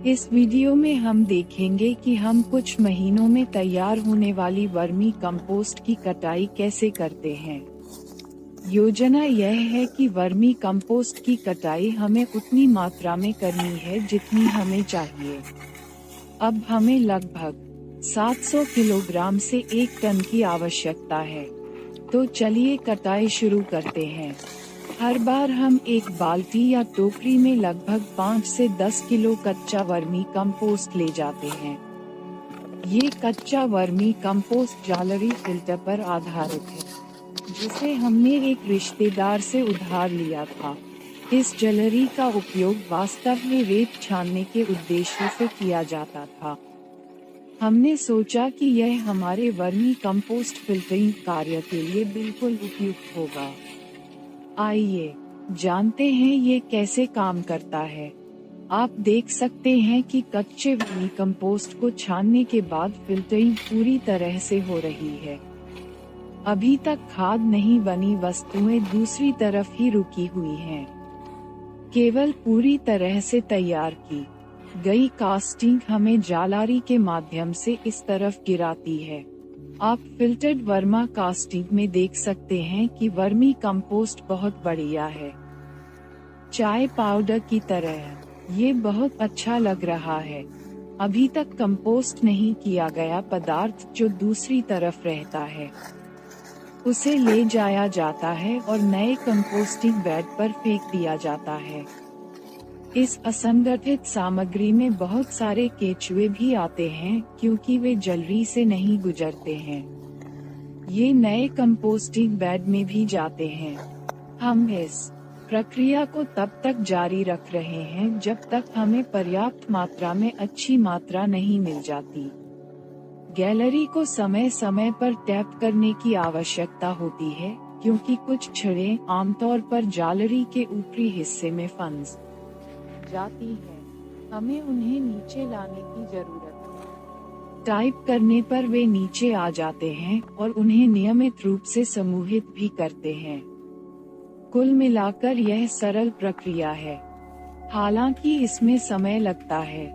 इस वीडियो में हम देखेंगे कि हम कुछ महीनों में तैयार होने वाली वर्मी कंपोस्ट की कटाई कैसे करते हैं। योजना यह है कि वर्मी कंपोस्ट की कटाई हमें उतनी मात्रा में करनी है जितनी हमें चाहिए। अब हमें लगभग 700 किलोग्राम से 1 टन की आवश्यकता है। तो चलिए कटाई शुरू करते हैं। हर बार हम एक बाल्टी या टोकरी में लगभग 5 से 10 किलो कच्चा वर्मी कंपोस्ट ले जाते हैं। ये कच्चा वर्मी कंपोस्ट जालरी फिल्टर पर आधारित है, जिसे हमने एक रिश्तेदार से उधार लिया था। इस जलरी का उपयोग वास्तव में रेत छानने के उद्देश्य से किया जाता था। हमने सोचा कि यह हमारे वर्मी कंपोस्ट फिल्टरिंग कार्य के लिए बिल्कुल उपयुक्त होगा। आइए जानते हैं ये कैसे काम करता है। आप देख सकते हैं कि कच्चे वर्मी कंपोस्ट को छानने के बाद फिल्टरिंग पूरी तरह से हो रही है। अभी तक खाद नहीं बनी वस्तुएं दूसरी तरफ ही रुकी हुई हैं। केवल पूरी तरह से तैयार की गई कास्टिंग हमें जालारी के माध्यम से इस तरफ गिराती है। आप फिल्टर्ड वर्मा कास्टिंग में देख सकते हैं कि वर्मी कंपोस्ट बहुत बढ़िया है, चाय पाउडर की तरह। ये बहुत अच्छा लग रहा है। अभी तक कंपोस्ट नहीं किया गया पदार्थ जो दूसरी तरफ रहता है, उसे ले जाया जाता है और नए कंपोस्टिंग बेड पर फेंक दिया जाता है। इस असंगठित सामग्री में बहुत सारे केचुए भी आते हैं क्योंकि वे जलरी से नहीं गुजरते हैं। ये नए कंपोस्टिंग बेड में भी जाते हैं। हम इस प्रक्रिया को तब तक जारी रख रहे हैं जब तक हमें पर्याप्त मात्रा में अच्छी मात्रा नहीं मिल जाती। गैलरी को समय समय पर टैप करने की आवश्यकता होती है क्योंकि कुछ छड़ें आमतौर पर जालरी के ऊपरी हिस्से में फंस जाती है। हमें उन्हें नीचे लाने की जरूरत है। टाइप करने पर वे नीचे आ जाते हैं और उन्हें नियमित रूप से समूहित भी करते हैं। कुल मिलाकर यह सरल प्रक्रिया है, हालांकि इसमें समय लगता है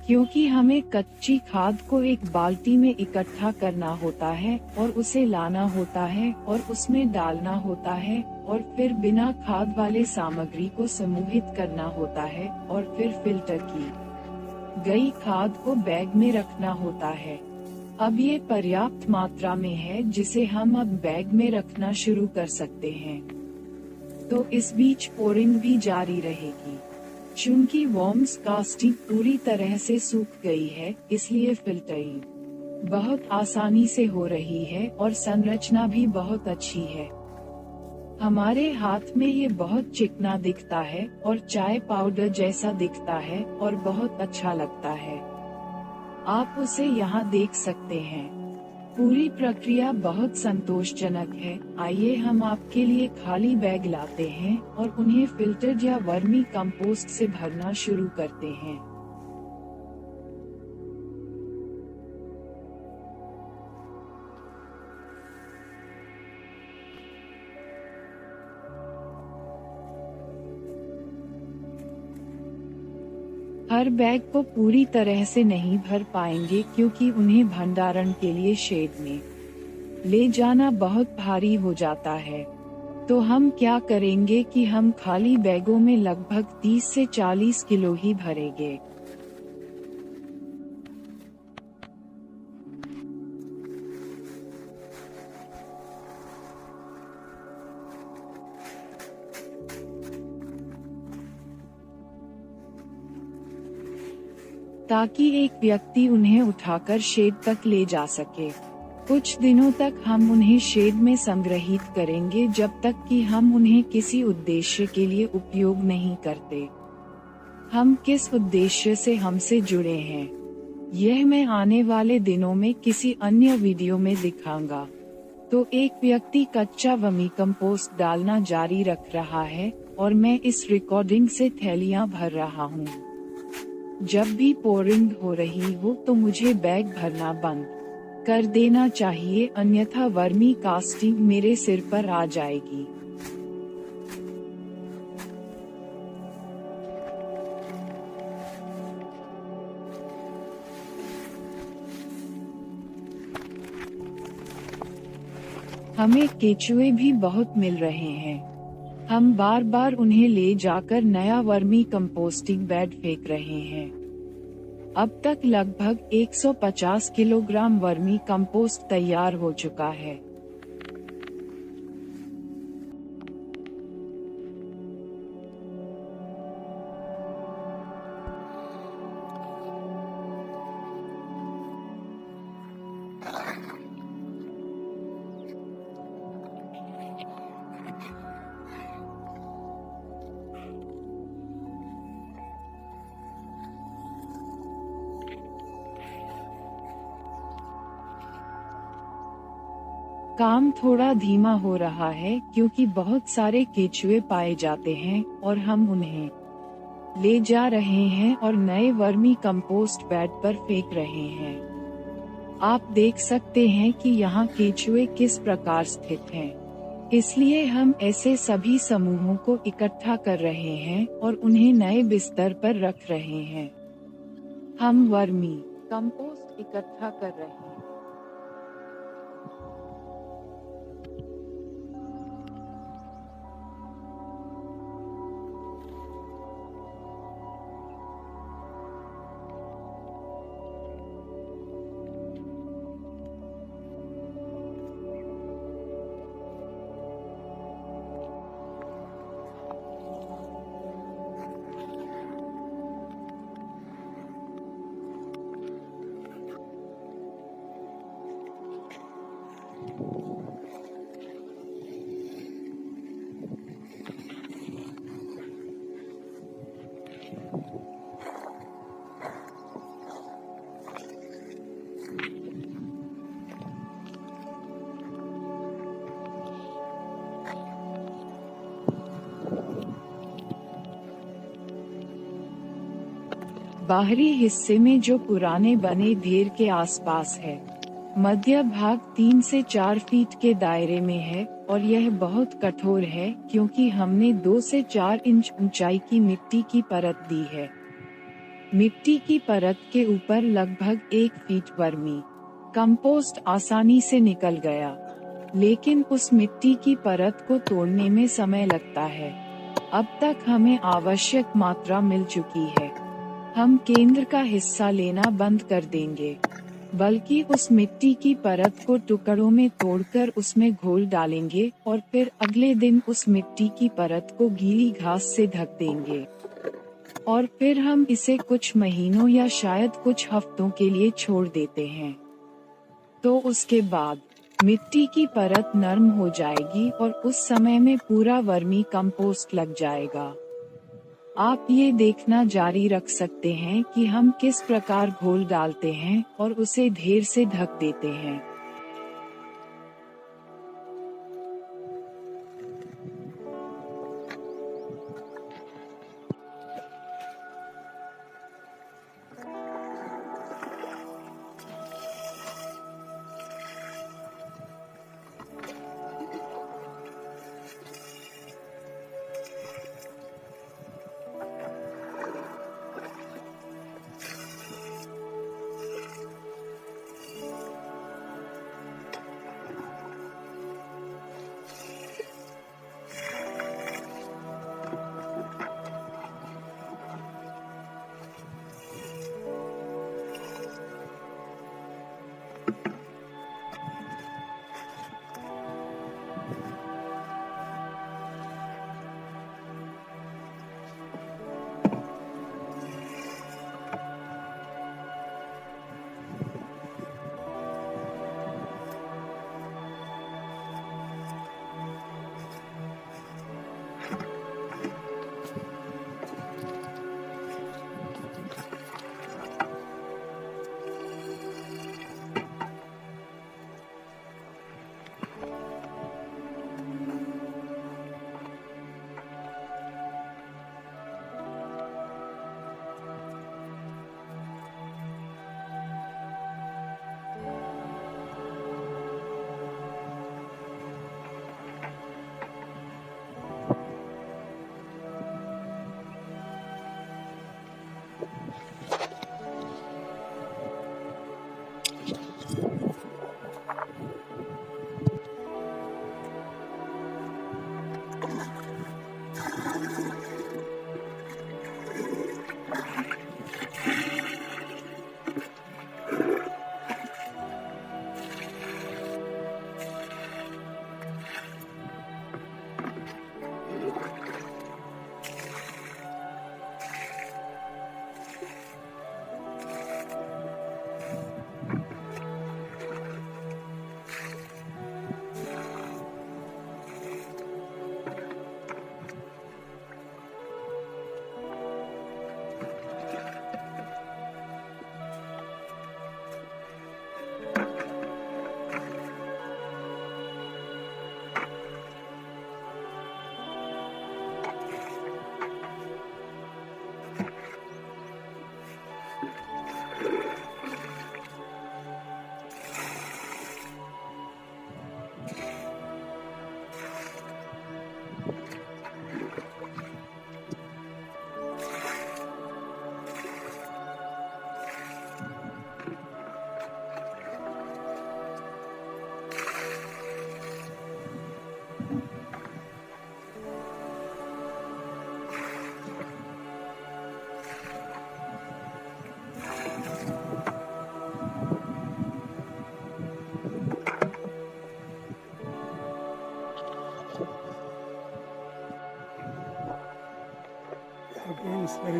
क्योंकि हमें कच्ची खाद को एक बाल्टी में इकट्ठा करना होता है और उसे लाना होता है और उसमें डालना होता है और फिर बिना खाद वाले सामग्री को समूहित करना होता है और फिर फिल्टर की गई खाद को बैग में रखना होता है। अब ये पर्याप्त मात्रा में है जिसे हम अब बैग में रखना शुरू कर सकते हैं। तो इस बीच पोरिंग भी जारी रहेगी। चूंकि वॉर्म्स कास्टिंग पूरी तरह से सूख गई है, इसलिए फिल्टरिंग बहुत आसानी से हो रही है और संरचना भी बहुत अच्छी है। हमारे हाथ में ये बहुत चिकना दिखता है और चाय पाउडर जैसा दिखता है और बहुत अच्छा लगता है। आप उसे यहाँ देख सकते हैं। पूरी प्रक्रिया बहुत संतोषजनक है। आइए हम आपके लिए खाली बैग लाते हैं और उन्हें फिल्टर्ड या वर्मी कंपोस्ट से भरना शुरू करते हैं। हर बैग को पूरी तरह से नहीं भर पाएंगे क्योंकि उन्हें भंडारण के लिए शेड में ले जाना बहुत भारी हो जाता है। तो हम क्या करेंगे कि हम खाली बैगों में लगभग 30 से 40 किलो ही भरेंगे। ताकि एक व्यक्ति उन्हें उठाकर शेड तक ले जा सके। कुछ दिनों तक हम उन्हें शेड में संग्रहित करेंगे जब तक कि हम उन्हें किसी उद्देश्य के लिए उपयोग नहीं करते। हम किस उद्देश्य से हमसे जुड़े हैं, यह मैं आने वाले दिनों में किसी अन्य वीडियो में दिखाऊंगा। तो एक व्यक्ति कच्चा वर्मी कंपोस्ट डालना जारी रख रहा है और मैं इस रिकॉर्डिंग से थैलियां भर रहा हूँ। जब भी पोरिंग हो रही हो तो मुझे बैग भरना बंद कर देना चाहिए, अन्यथा वर्मी कास्टिंग मेरे सिर पर आ जाएगी। हमें केचुए भी बहुत मिल रहे हैं। हम बार बार उन्हें ले जाकर नया वर्मी कंपोस्टिंग बेड फेंक रहे हैं। अब तक लगभग 150 किलोग्राम वर्मी कंपोस्ट तैयार हो चुका है। काम थोड़ा धीमा हो रहा है क्योंकि बहुत सारे केचुए पाए जाते हैं और हम उन्हें ले जा रहे हैं और नए वर्मी कंपोस्ट बेड पर फेंक रहे हैं। आप देख सकते हैं कि यहाँ केचुए किस प्रकार स्थित हैं। इसलिए हम ऐसे सभी समूहों को इकट्ठा कर रहे हैं और उन्हें नए बिस्तर पर रख रहे हैं। हम वर्मी कंपोस्ट इकट्ठा कर रहे हैं। बाहरी हिस्से में जो पुराने बने ढेर के आसपास है। मध्य भाग 3 से 4 फीट के दायरे में है और यह बहुत कठोर है क्योंकि हमने 2 से 4 इंच ऊंचाई की मिट्टी की परत दी है। मिट्टी की परत के ऊपर लगभग 1 फीट वर्मी कंपोस्ट आसानी से निकल गया, लेकिन उस मिट्टी की परत को तोड़ने में समय लगता है। अब तक हमें आवश्यक मात्रा मिल चुकी है। हम केंद्र का हिस्सा लेना बंद कर देंगे, बल्कि उस मिट्टी की परत को टुकड़ों में तोड़कर उसमें घोल डालेंगे और फिर अगले दिन उस मिट्टी की परत को गीली घास से ढक देंगे। और फिर हम इसे कुछ महीनों या शायद कुछ हफ्तों के लिए छोड़ देते हैं। तो उसके बाद मिट्टी की परत नरम हो जाएगी और उस समय में पूरा वर्मी कंपोस्ट लग जाएगा। आप ये देखना जारी रख सकते हैं कि हम किस प्रकार घोल डालते हैं और उसे ढेर से ढक देते हैं।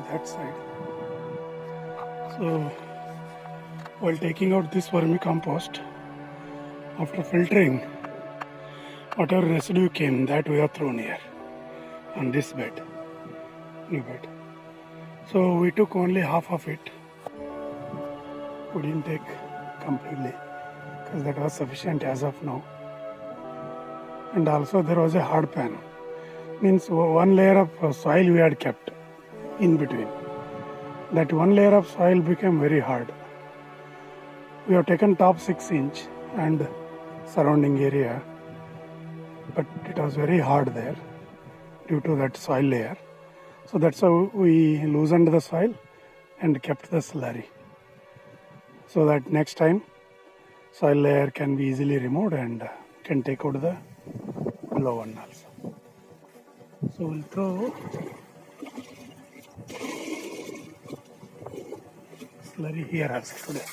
only that side. So while taking out this vermicompost, after filtering, whatever residue came, that we have thrown here on this bed, new bed. So we took only half of it. We didn't take completely because that was sufficient as of now. And also there was a hard pan. Means one layer of soil we had kept in between. That one layer of soil became very hard. We have taken top 6 inch and surrounding area, but it was very hard there due to that soil layer. So that's how we loosened the soil and kept the slurry, so that next time soil layer can be easily removed and can take out the below one also. So we'll throw slurry here also today.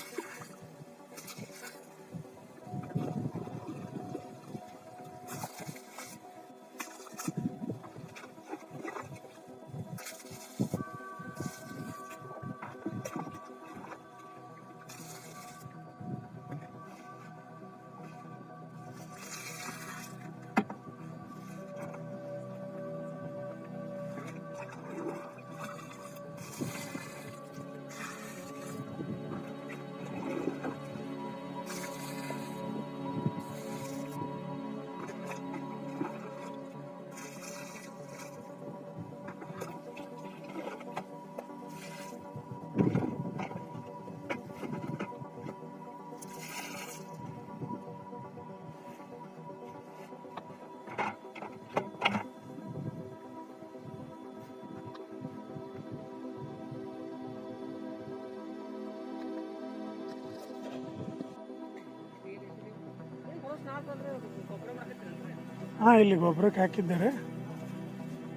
ಇಲ್ಲಿ ಗೊಬ್ಬರಕ್ಕೆ ಹಾಕಿದ್ದಾರೆ,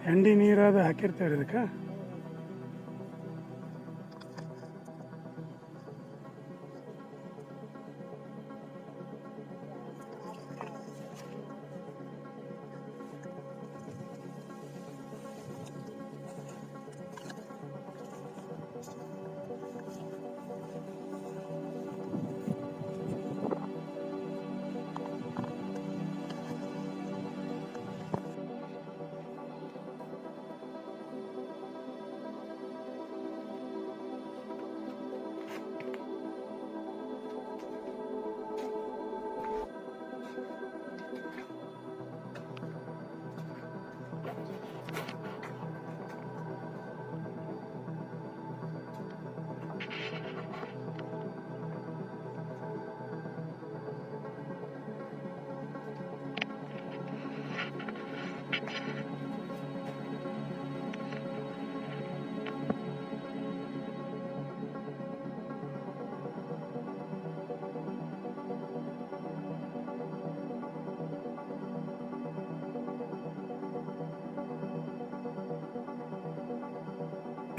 ಹೆಂಡಿ ನೀರಾದ ಹಾಕಿರ್ತಾರೆ ಇದಕ್ಕೆ.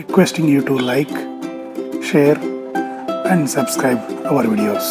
Requesting you to like, share and subscribe our videos.